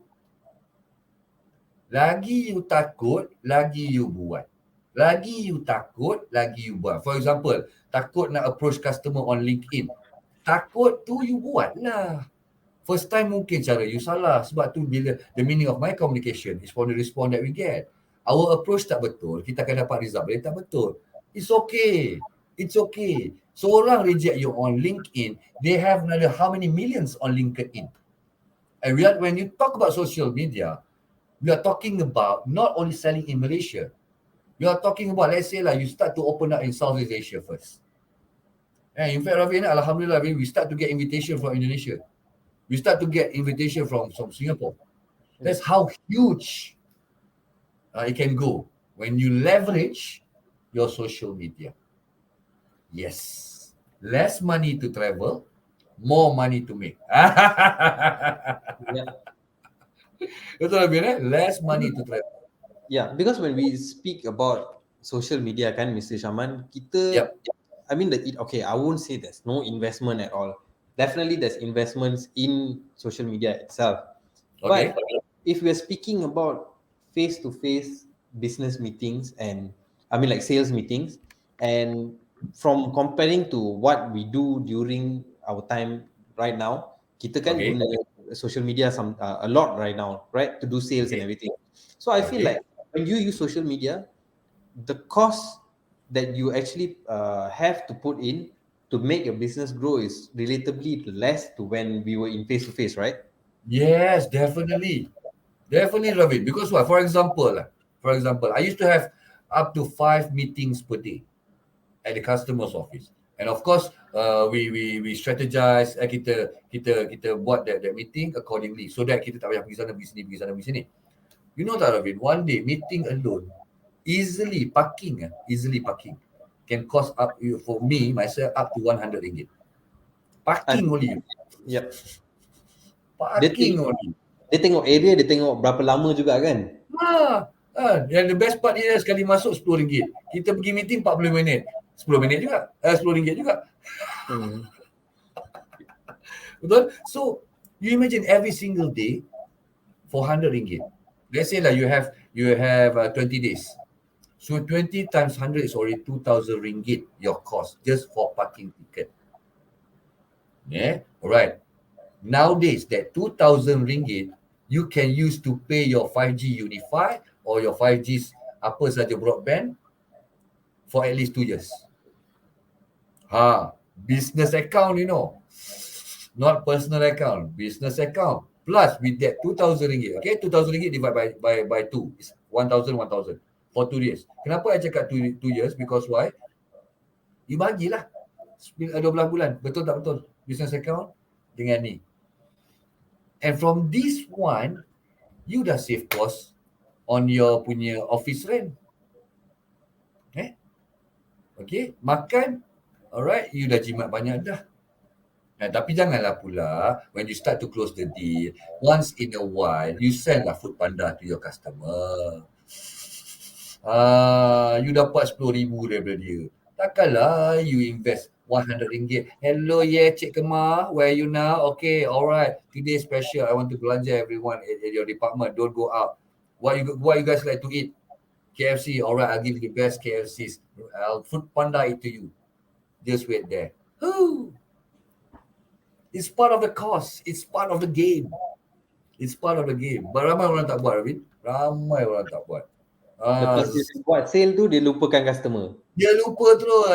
Lagi you takut, lagi you buat. Lagi you takut, lagi you buat. For example, takut nak approach customer on LinkedIn. Takut tu you buat lah. First time mungkin cara you salah. Sebab tu bila the meaning of my communication is from the response that we get. Our approach tak betul, kita akan dapat result. Bila tak betul, it's okay. Seorang reject you on LinkedIn, they have another how many millions on LinkedIn. And when you talk about social media, we are talking about not only selling in Malaysia. We are talking about, let's say you start to open up in Southeast Asia first. And in fact, Ravin, alhamdulillah, we start to get invitation from Indonesia. We start to get invitation from Singapore. That's how huge it can go when you leverage your social media. Yes. Less money to travel, more money to make. Yeah. Betul Ravin, less money to travel. Yeah, because when we speak about social media kan, Mr. Shaman, kita, I mean, I won't say there's no investment at all. Definitely there's investments in social media itself. Okay. But if we're speaking about face-to-face business meetings and, I mean, like sales meetings, and from comparing to what we do during our time right now, kita kan guna social media a lot right now, right, to do sales and everything. So I feel like when you use social media, the cost that you actually have to put in to make your business grow is relatively less to when we were in face-to-face, right? Yes, definitely, Ravin. Because what? For example, I used to have up to 5 meetings per day at the customer's office, and of course, we strategize. Kita buat that meeting accordingly, so that kita tak payah pergi sana pergi sini. You know tak, Ravin? One day meeting alone, easily parking can cost for me myself up to RM100. Parking only. Yep. Parking only. Dia tengok area, dia tengok berapa lama juga kan? Yang the best part dia sekali masuk RM10. Kita pergi meeting 40 minit. 10 minit juga. RM10 juga. Betul? So, you imagine every single day for RM100. Let's say you have 20 days. So 20 times 100 is already RM2,000 your cost just for parking ticket. Yeah, alright. Nowadays, that RM2,000 you can use to pay your 5G Unify or your 5G apa saja broadband for at least 2 years. Business account, not personal account, business account. Plus with that RM2,000, okay, RM2,000 divided by 2 is 1,000 for 2 years. Kenapa I cakap 2 years? Because why? You bagilah 12 bulan. Betul tak betul? Business account dengan ni. And from this one, you dah save cost on your punya office rent. Okay, makan, alright, you dah jimat banyak dah. Tapi janganlah pula when you start to close the deal, once in a while, you send lah food panda to your customer. You dapat RM10,000 daripada dia. Takkanlah you invest RM100. Hello, yeah, Cik Kemah, where are you now? Okay, all right. Today special. I want to belanja everyone at your department. Don't go out. What you guys like to eat? KFC. All right, I'll give you the best KFCs. I'll food panda it to you. Just wait there. Whoo! It's part of the cost. It's part of the game. It's part of the game. But ramai orang tak buat, Arvin. Ramai orang tak buat. Lepas dia buat sale tu, dia lupakan customer. Dia lupa terus.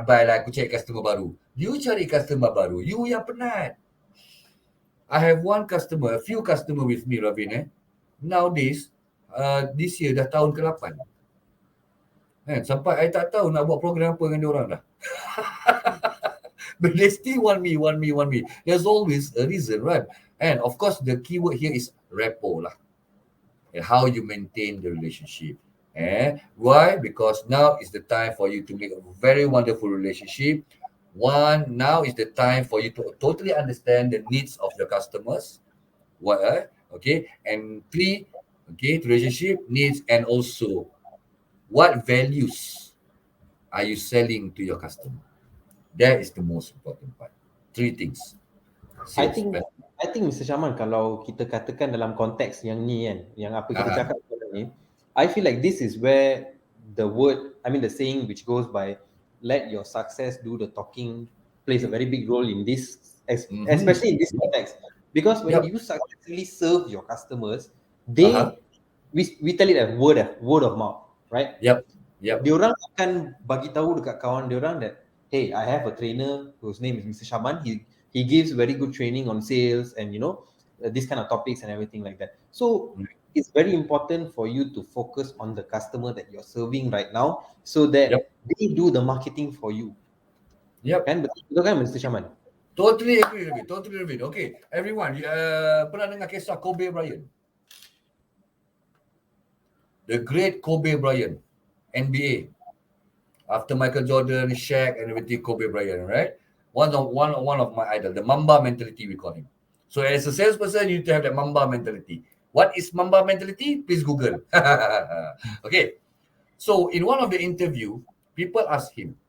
Baiklah, aku cari customer baru. You cari customer baru. You yang penat. I have one customer, a few customer with me, Ravin. Nowadays, this year dah tahun ke-8. Sampai I tak tahu nak buat program apa dengan dia orang dah. But they still want me. There's always a reason, right? And of course, the keyword here is rapport lah. And how you maintain the relationship. Why? Because now is the time for you to make a very wonderful relationship. One, now is the time for you to totally understand the needs of your customers. Okay. And 3, okay, relationship needs, and also what values are you selling to your customer? That is the most important part. 3 things. I think Mr. Shaman, kalau kita katakan dalam konteks yang ni kan, yang apa kita cakap ni, I feel like this is where the saying which goes by let your success do the talking plays a very big role in this, especially in this context. Because when you successfully serve your customers, we tell it as word of mouth, right? Diorang akan bagi tahu dekat kawan diorang that, hey, I have a trainer whose name is Mr. Shaman. He gives very good training on sales and these kind of topics and everything like that. So it's very important for you to focus on the customer that you're serving right now, so that they do the marketing for you. Kan betul kan, Mr. Shaman? Totally agree. Okay, everyone, pernah dengar kisah Kobe Bryant? The great Kobe Bryant, NBA. After Michael Jordan, Shaq, and everything, Kobe Bryant, right? One of my idol, the Mamba mentality, we call him. So as a salesperson, you need to have that Mamba mentality. What is Mamba mentality? Please Google. Okay. So in one of the interview, people asked him,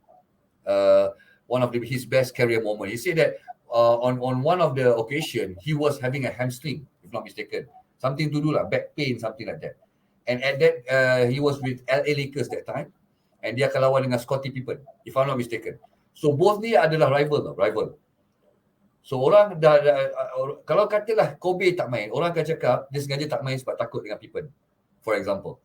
one of his best career moment. He said that on one of the occasion, he was having a hamstring, if not mistaken. Something to do like back pain, something like that. And at that, he was with LA Lakers that time. And dia akan lawan dengan Scottie Pippen, if I'm not mistaken. So both ni adalah rival. So orang kalau katalah Kobe tak main, orang akan cakap dia sengaja tak main sebab takut dengan Pippen, for example.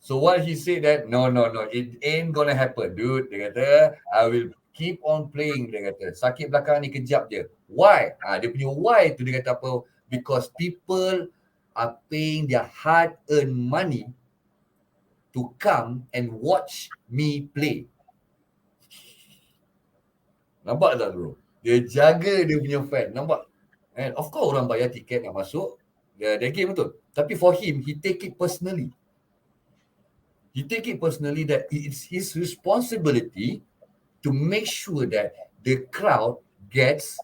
So what he said that, no, it ain't gonna happen, dude. Dia kata, I will keep on playing, dia kata. Sakit belakang ni kejap je. Why? Dia punya why tu dia kata apa? Because people are paying their hard-earned money to come and watch me play. Nampak tak, bro? Dia jaga dia punya fan. Nampak? And of course, orang bayar tiket nak masuk. Dia game betul. Tapi for him, he take it personally. That it's his responsibility to make sure that the crowd gets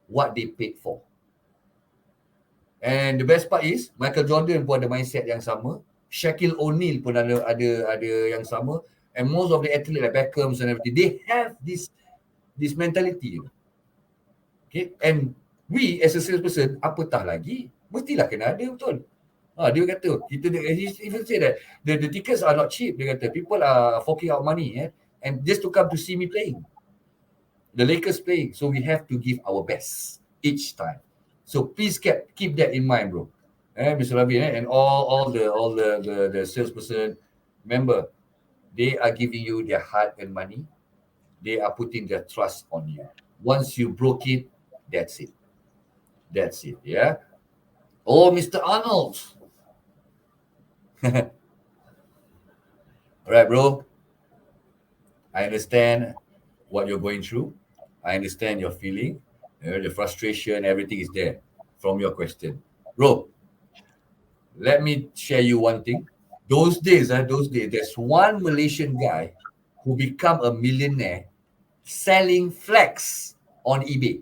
what they paid for. And the best part is, Michael Jordan pun ada mindset yang sama. Shaquille O'Neal pun ada yang sama, and most of the athletes like Beckham and everything, they have this mentality. Okay, and we as a salesperson, apatah lagi, mestilah kena ada, betul. Dia kata, he even say that the tickets are not cheap. Dia kata people are forking out money, and just to come to see me playing, the Lakers playing. So we have to give our best each time. So please keep that in mind, bro. Mr. Ravi, and all the salesperson, remember, they are giving you their hard-earned money. They are putting their trust on you. Once you broke it, that's it. Yeah. Oh, Mr. Arnold. All right, bro. I understand what you're going through. I understand your feeling, the frustration, everything is there from your question, bro. Let me share you one thing. Those days, there's one Malaysian guy who become a millionaire selling flags on eBay.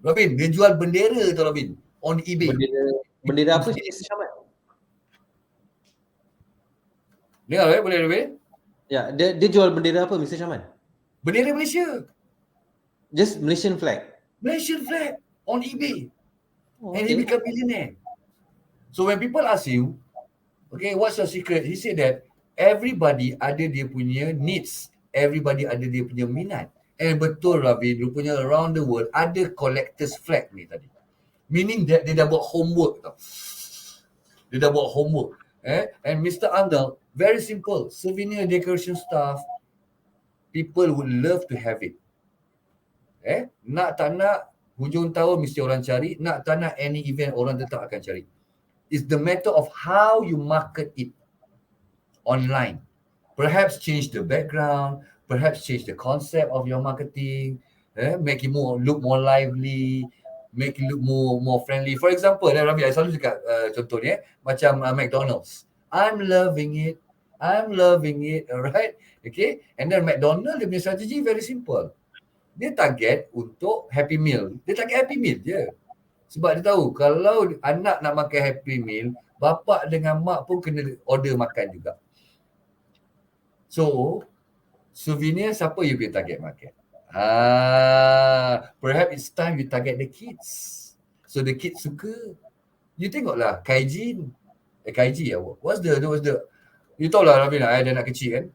Robin, dia jual bendera tu, Robin, on eBay. Bendera apa sih, Mr. Shaman? Dengar, boleh, Robin? Ya, dia jual bendera apa, Mr. Shaman? Bendera Malaysia. Just Malaysian flag. Malaysian flag on eBay. Oh, And he okay. become billionaire. So when people ask you, okay, what's your secret? He said that everybody ada dia punya needs. Everybody ada dia punya minat. And betul Ravi, rupanya around the world ada collector's flag ni tadi. Meaning that dia dah buat homework tau. Dia dah buat homework. And Mr. Arnold, very simple. Souvenir decoration stuff, people would love to have it. Nak tak nak, hujung tahun mesti orang cari. Nak tak nak, any event orang tetap akan cari. It's the matter of how you market it online. Perhaps change the background, perhaps change the concept of your marketing, make it look more lively, make it look more friendly. For example, Rabi, I selalu cakap contohnya macam McDonald's. I'm loving it, alright? Okay, and then McDonald's dia punya strategi very simple. Dia target untuk Happy Meal. Dia target Happy Meal je. Sebab dia tahu kalau anak nak makan Happy Meal, bapak dengan mak pun kena order makan juga. So, souvenir siapa you punya target market? Perhaps it's time you target the kids. So the kids suka. You tengoklah KG ya. What's the you tahu lah Ravi, ada anak kecil kan?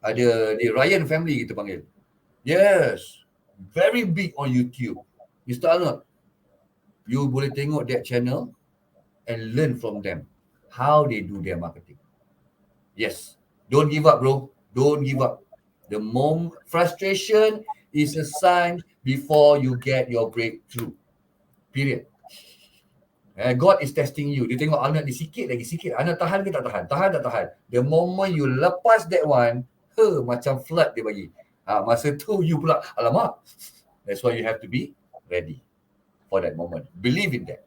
Ada the Ryan family kita panggil. Yes. Very big on YouTube. Mr. Arnold, you boleh tengok that channel and learn from them how they do their marketing. Yes. Don't give up, bro. Don't give up. The frustration is a sign before you get your breakthrough. Period. God is testing you. Dia tengok Arnold ni sikit lagi. Arnold tahan ke tak tahan? Tahan tak tahan? The moment you lepas that one, macam flood dia bagi. Masa tu you pula, alamak. That's why you have to be ready for that moment. Believe in that.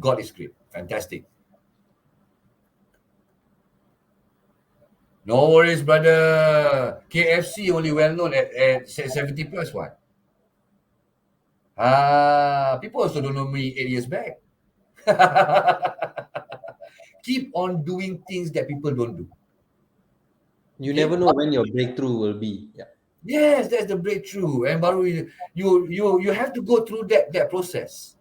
God is great. Fantastic. No worries, brother. KFC only well known at 70 plus what? People also don't know me 8 years back. Keep on doing things that people don't do. You never know when your breakthrough will be. Yeah. Yes, that's the breakthrough. And baru you have to go through that process.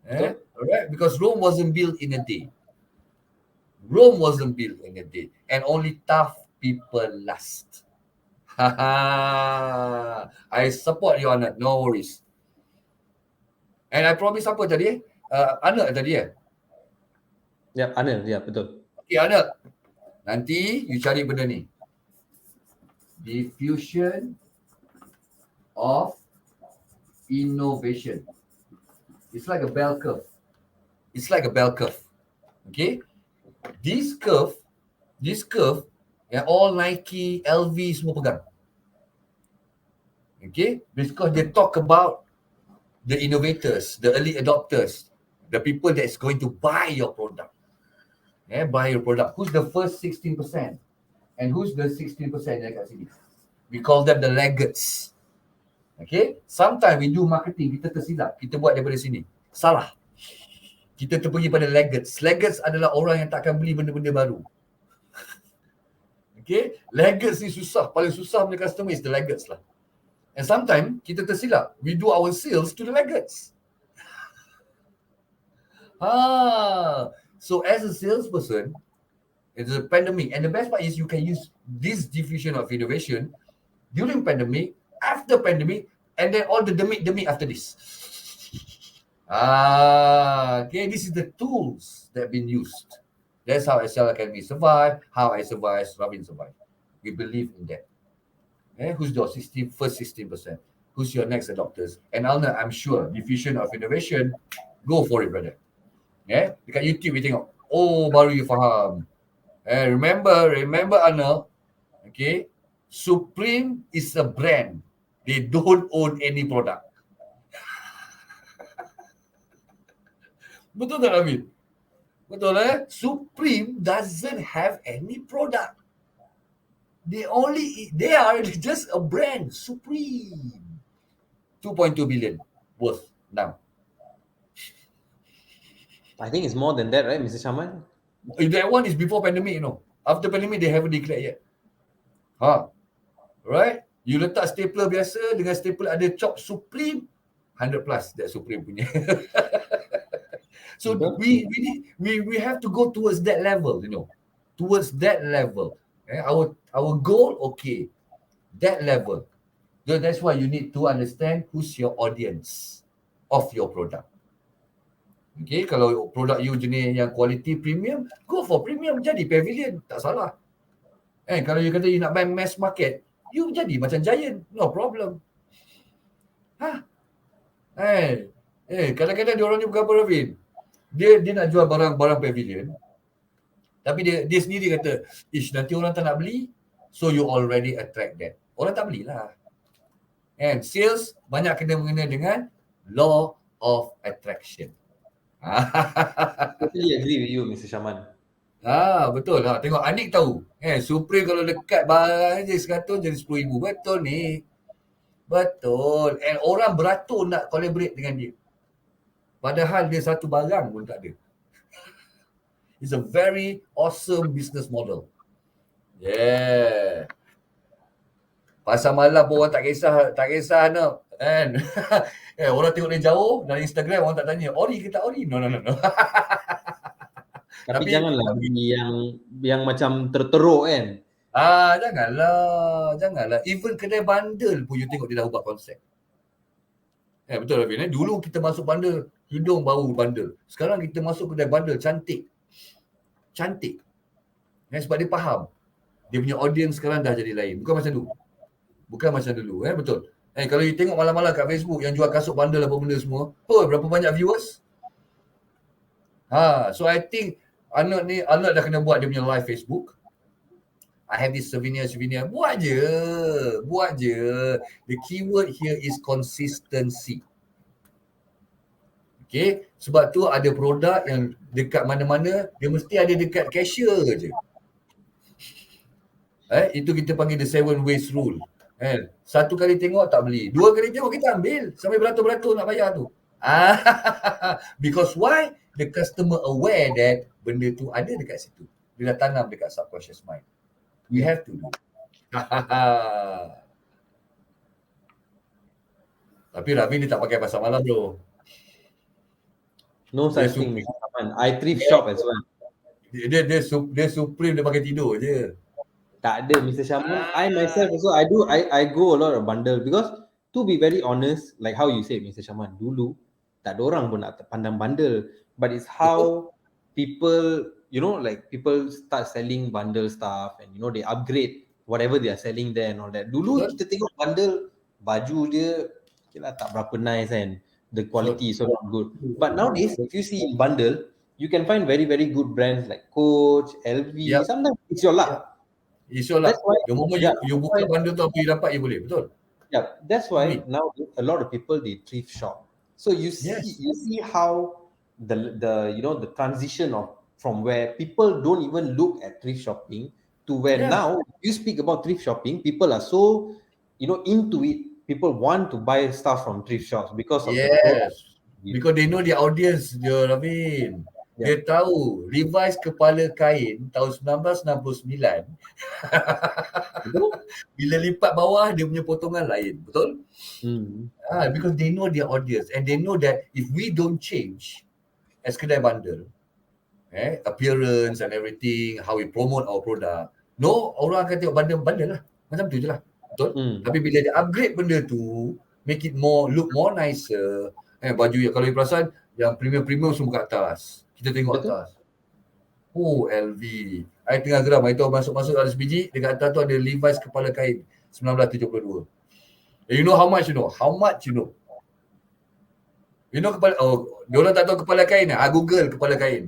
All right? Because Rome wasn't built in a day. And only tough people last. I support you, Arnold. No worries. And I promise apa tadi? Arnold tadi Ya, Arnold. Ya, betul. Okay, Arnold. Nanti you cari benda ni. Diffusion of innovation. It's like a bell curve. Okay? This curve, all Nike, LV semua pegang. Okay? Because they talk about the innovators, the early adopters, the people that's going to buy your product. Buy your product. Who's the first 16%? And who's the 16% yang kat sini? We call them the laggards. Okay? Sometimes we do marketing, kita tersilap. Kita buat daripada sini. Salah. Kita terpergi pada laggards. Laggards adalah orang yang tak akan beli benda-benda baru. Okay? Laggards ni susah. Paling susah punya customer is the laggards lah. And sometimes kita tersilap. We do our sales to the laggards. So as a salesperson, it's a pandemic. And the best part is you can use this diffusion of innovation during pandemic, after pandemic, and then all the demic after this. Okay, this is the tools that have been used. That's how SL Academy survive, how I survive, Robin survive. We believe in that. Who's your first 16%? Who's your next adopters? And I'm sure, diffusion of innovation, go for it, brother. Dekat YouTube, we tengok. Oh, baru you faham. Remember Arnold, okay, Supreme is a brand. They don't own any product. Betul tak, Amin? Betul Supreme doesn't have any product. They are just a brand. Supreme. 2.2 billion worth now. I think it's more than that, right, Mr. Shaman? That one is before pandemic, After pandemic, they haven't declared yet. Right? You letak stapler biasa dengan stapler ada chop Supreme, 100 plus that Supreme punya. So we have to go towards that level, towards that level. Our goal, okay, that level. So that's why you need to understand who's your audience of your product. Okay, kalau produk you jenis yang quality premium, go for premium, jadi pavilion, tak salah. Kalau you kata you nak buy mass market, you jadi macam Giant, no problem. Kadang-kadang dia orang ni bukan apa, Ravin. Dia nak jual barang-barang pavilion, tapi dia sendiri kata, nanti orang tak nak beli, so you already attract that. Orang tak belilah. And sales banyak kena-mengena dengan law of attraction. Totally agree with you, Mr. Shaman. Betul. Tengok Anik tahu. Supreme kalau dekat barang je 100 jadi 10,000. Betul ni. Betul. And orang beratur nak collaborate dengan dia. Padahal dia satu barang pun tak ada. It's a very awesome business model. Yeah. Pasal malam pun orang tak kisah nak. Kan? Orang tengok dari jauh, dari Instagram orang tak tanya, ori ke tak ori? No. Tapi janganlah yang macam terteruk kan. Janganlah. Even kedai bundle pun you tengok dia dah ubah konsep. Betul Ravin. Dulu kita masuk bundle, hidung bau bundle. Sekarang kita masuk kedai bundle cantik. Sebab dia faham. Dia punya audience sekarang dah jadi lain. Bukan macam dulu. Betul. Kalau you tengok malam-malam kat Facebook yang jual kasut bundle apa benda semua, berapa banyak viewers? So I think Anak dah kena buat dia punya live Facebook. I have this souvenir. Buat je. The keyword here is consistency. Okay, sebab tu ada produk yang dekat mana-mana, dia mesti ada dekat cashier je. Itu kita panggil the 7 ways rule. Satu kali tengok tak beli, 2 kali tengok kita ambil, sampai beratur-beratur nak bayar tu. Because why? The customer aware that benda tu ada dekat situ. Dia dah tanam dekat subconscious mind. We have to do. Tapi Ravi ni tak pakai pasar malam bro. No such thing, Mr. Shaman. I thrift shop as well. Dia Supreme, dia pakai tidur je. Tak ada, Mr. Shaman. I myself also, I go a lot of bundle because to be very honest, like how you said, Mr. Shaman, dulu tak ada orang pun nak pandang bundle. But it's how people, people start selling bundle stuff and, they upgrade whatever they are selling there and all that. Dulu kita tengok bundle, baju dia, tak berapa nice kan. The quality is so not good. But nowadays, if you see in bundle, you can find very, very good brands like Coach, LV. Sometimes it's your luck. It's your luck. That's why, the moment you buka bundle tu, apa you dapat, you boleh. Betul? Yeah, that's why now a lot of people, they thrift shop. So you see how the transition from where people don't even look at thrift shopping to where now you speak about thrift shopping, people are so into it. People want to buy stuff from thrift shops because of because they know the audience, Ravin. Dia tahu Levi's kepala kain tahun 1969. Bila lipat bawah dia punya potongan lain, betul? Because they know their audience and they know that if we don't change as kedai bundle, appearance and everything, how we promote our product, orang akan tengok bundle lah. Macam tu je lah. Betul? Tapi bila dia upgrade benda tu, make it look more nicer. Baju yang kalau you perasan, yang premium semua kat atas. Kita tengok atas. LV. I tengah geram. Itu masuk ada sebiji. Dekat atas tu ada Levi's kepala kain 1972. You know how much you know? You know kepala, diorang tak tahu kepala kain. Google kepala kain.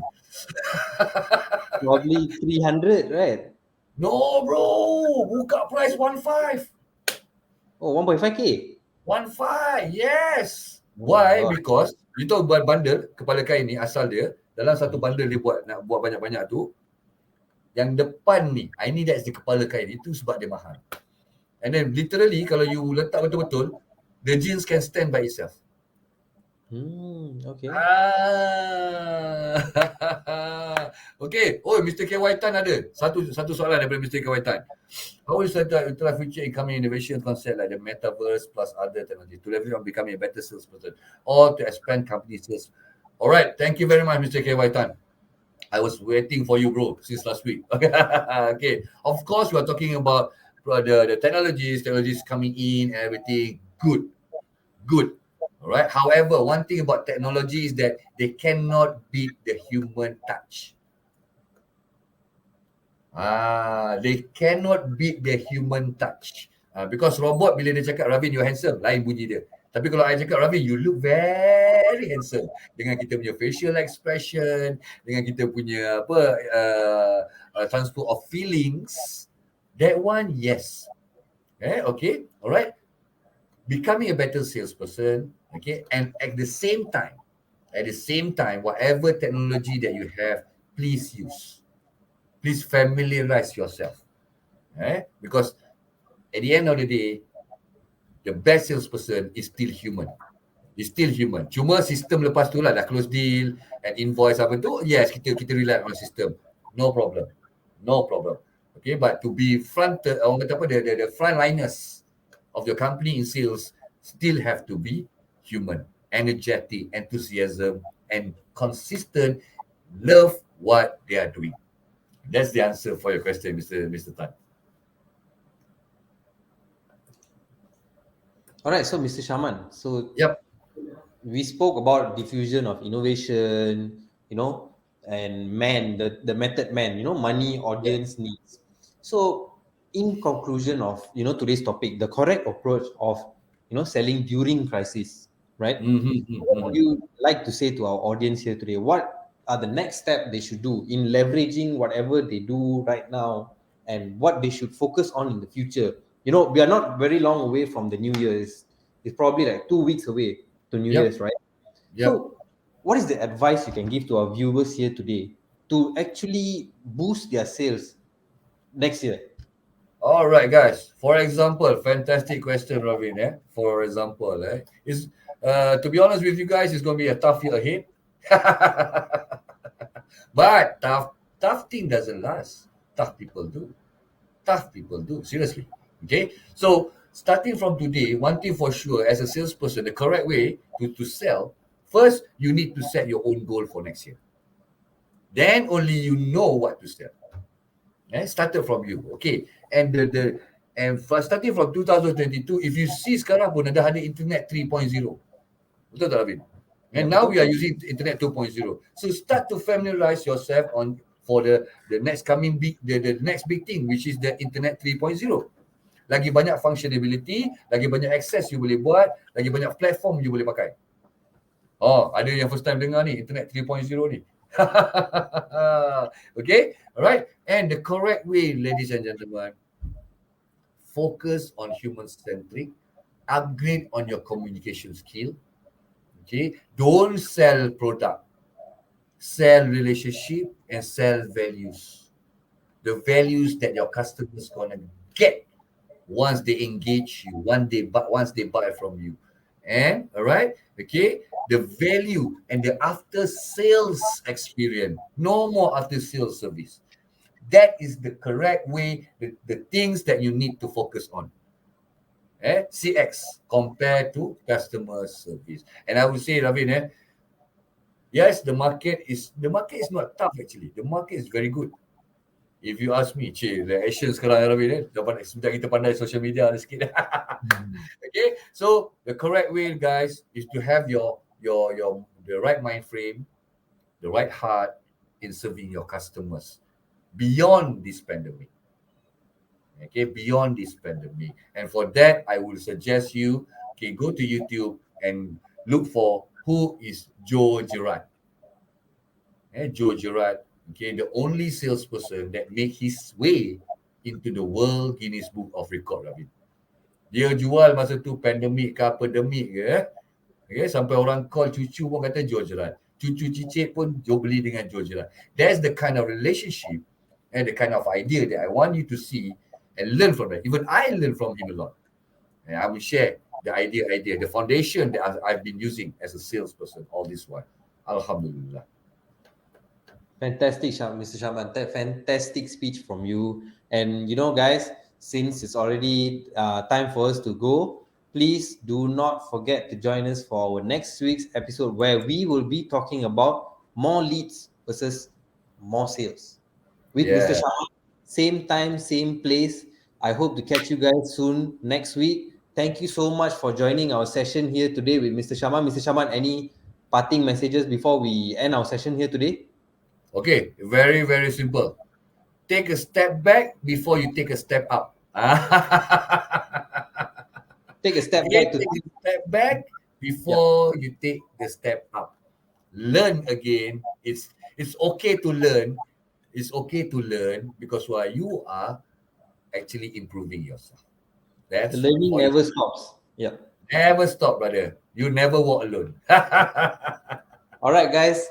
Probably 300, right? No bro, buka price 1.5. 1.5k? 1.5, yes. Why? Because you tahu bundle kepala kain ni asal dia dalam satu bundle dia nak buat banyak-banyak tu. Yang depan ni, ini that's the kepala kain. Itu sebab dia mahal. And then literally kalau you letak betul-betul, the jeans can stand by itself. Okay. Ah. Okay. Oh, Mr. KY Tan ada. Satu soalan daripada Mr. KY Tan. How is the future incoming innovation concept like the metaverse plus other technology to leverage on becoming a better salesperson or to expand company sales? All right. Thank you very much, Mr. KY Tan. I was waiting for you, bro, since last week. Okay. Of course, we are talking about the technologies coming in and everything. Good. All right. However, one thing about technology is that they cannot beat the human touch. They cannot beat the human touch. Because robot bila dia cakap, Ravin, you're handsome, lain bunyi dia. Tapi kalau I cakap, Ravin, you look very handsome. Dengan kita punya facial expression, dengan kita punya transfer of feelings, that one, yes. Okay, alright. Becoming a better salesperson, okay, and at the same time, whatever technology that you have, please use. Please familiarize yourself. Because at the end of the day, the best salesperson is still human. Is still human. Cuma sistem lepas tu lah dah close deal and invoice apa tu, yes, kita rely on system. No problem. Okay, but to be orang kata apa, the frontliners of your company in sales still have to be human, energetic, enthusiasm, and consistent, love what they are doing. That's the answer for your question, Mr. Tan. All right. So, Mr. Shaman, Yep. we spoke about diffusion of innovation, and the method man, money, audience needs. So, in conclusion of, today's topic, the correct approach of, selling during crisis, right? What would you like to say to our audience here today? What are the next steps they should do in leveraging whatever they do right now and what they should focus on in the future? We are not very long away from the New Year's. It's probably like 2 weeks away to New Year's, right? So, what is the advice you can give to our viewers here today to actually boost their sales next year? All right, guys. For example, fantastic question, Ravin. For example, is to be honest with you guys, it's going to be a tough year ahead. But tough thing doesn't last. Tough people do. Seriously. Okay. So starting from today, one thing for sure, as a salesperson, the correct way to sell, first you need to set your own goal for next year. Then only you know what to sell. Started from you. Okay. And starting from 2022, if you see sekarang pun dah ada internet 3.0. Betul tak, Ravin? And now we are using internet 2.0. So start to familiarize yourself for the next coming the next big thing, which is the internet 3.0. Lagi banyak functionality, lagi banyak access you boleh buat, lagi banyak platform you boleh pakai. Oh, ada yang first time dengar ni, internet 3.0 ni. Okay, alright. And the correct way, ladies and gentlemen, focus on human-centric, upgrade on your communication skill. Okay, don't sell product, sell relationship and sell values. The values that your customers gonna get once they engage you, once they buy from you. And alright, okay, the value and the after sales experience. No more after sales service. That is the correct way, the things that you need to focus on. CX compared to customer service. And I would say, Ravin, yes, the market is not tough actually. The market is very good. If you ask me, the action sekarang, Ravin, dapat sebentar kita pandai social media sikit. Okay, so the correct way, guys, is to have the right mind frame, the right heart in serving your customers beyond this pandemic. Okay, beyond this pandemic. And for that, I will suggest you, go to YouTube and look for who is 𝐿𝐴𝐿. 𝐿𝐴𝐿, okay, the only salesperson that made his way into the World Guinness Book of Record, Ravin. Dia jual masa tu pandemik ke apa demik ke, okay, sampai orang call cucu pun kata 𝐿𝐴𝐿. Cucu cicit pun beli dengan 𝐿𝐴𝐿. That's the kind of relationship and the kind of idea that I want you to see and learn from that. Even I learn from him a lot. And I will share the foundation that I've been using as a salesperson all this while. Alhamdulillah. Fantastic, Mr. Shaman. Fantastic speech from you. And guys, since it's already time for us to go, please do not forget to join us for our next week's episode where we will be talking about more leads versus more sales with Mr. Yeah. Shaman. Same time, same place. I hope to catch you guys soon next week. Thank you so much for joining our session here today with Mr. Shaman. Mr. Shaman, any parting messages before we end our session here today? Okay, very, very simple. Take a step back before you take a step up. Take a step Okay, back to take a step back yeah. before you take the step up. Learn again. It's okay to learn. It's okay to learn because while you are actually improving yourself. The That's learning for you. never stops. Yeah. Never stop, brother. You never walk alone. All right, guys.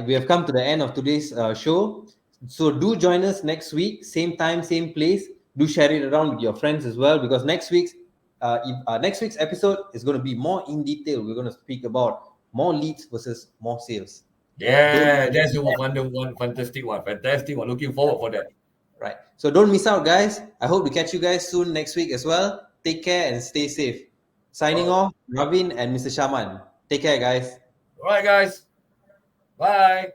We have come to the end of today's show. So do join us next week, same time, same place. Do share it around with your friends as well, because next week's episode is going to be more in detail. We're going to speak about more leads versus more sales. Yeah, Don't that's the one fantastic one. Fantastic one. Looking forward for that. Right. So don't miss out, guys. I hope to catch you guys soon next week as well. Take care and stay safe. Signing All off, Ravin and Mr. Shaman. Take care, guys. right, guys. Bye.